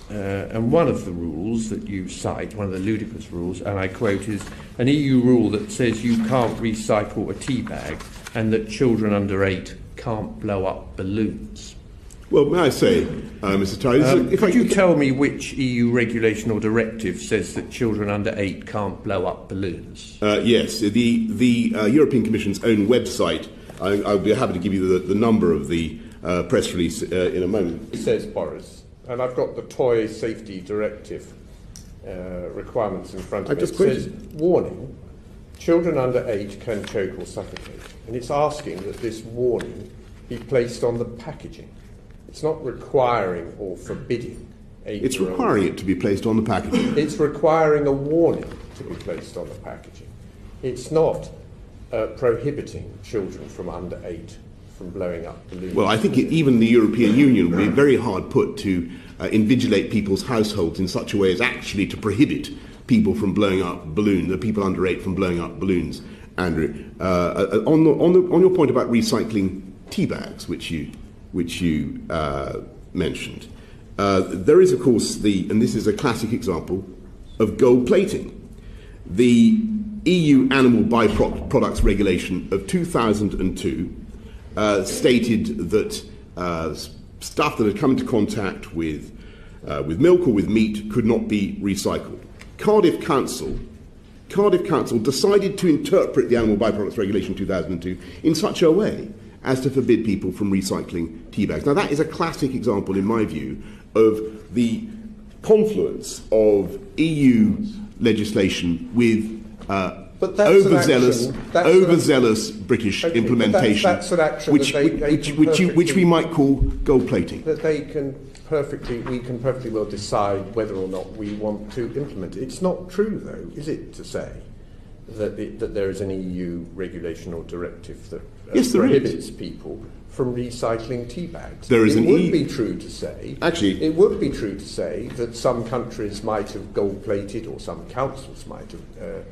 And one of the rules that you cite, one of the ludicrous rules, and I quote, is an EU rule that says you can't recycle a tea bag and that children under 8 can't blow up balloons. Well, may I say, Mr. Tories, could you tell me which EU regulation or directive says that children under 8 can't blow up balloons? Yes, the European Commission's own website. I'll be happy to give you the number of the press release in a moment. It says, Boris, and I've got the Toy Safety Directive requirements in front of me. It says, warning, children under 8 can choke or suffocate. And it's asking that this warning be placed on the packaging. It's not requiring or forbidding. It's requiring it to be placed on the packaging. It's requiring a warning to be placed on the packaging. It's not prohibiting children from under 8 from blowing up balloons. Well, I think even the European Union would be very hard put to invigilate people's households in such a way as actually to prohibit people from blowing up balloons, the people under 8 from blowing up balloons. Andrew, on your point about recycling tea bags, which you mentioned, there is, of course, and this is a classic example of gold plating. The EU Animal Byproducts Regulation of 2002 stated that stuff that had come into contact with milk or with meat could not be recycled. Cardiff Council decided to interpret the Animal Byproducts Regulation 2002 in such a way as to forbid people from recycling tea bags. Now, that is a classic example, in my view, of the confluence of EU legislation with overzealous British implementation, that's an action which we might call gold plating. That we can perfectly well decide whether or not we want to implement it. It's not true, though, is it, to say that there is an EU regulation or directive that prohibits people from recycling tea bags? It would be true to say that some countries might have gold plated, or some councils might have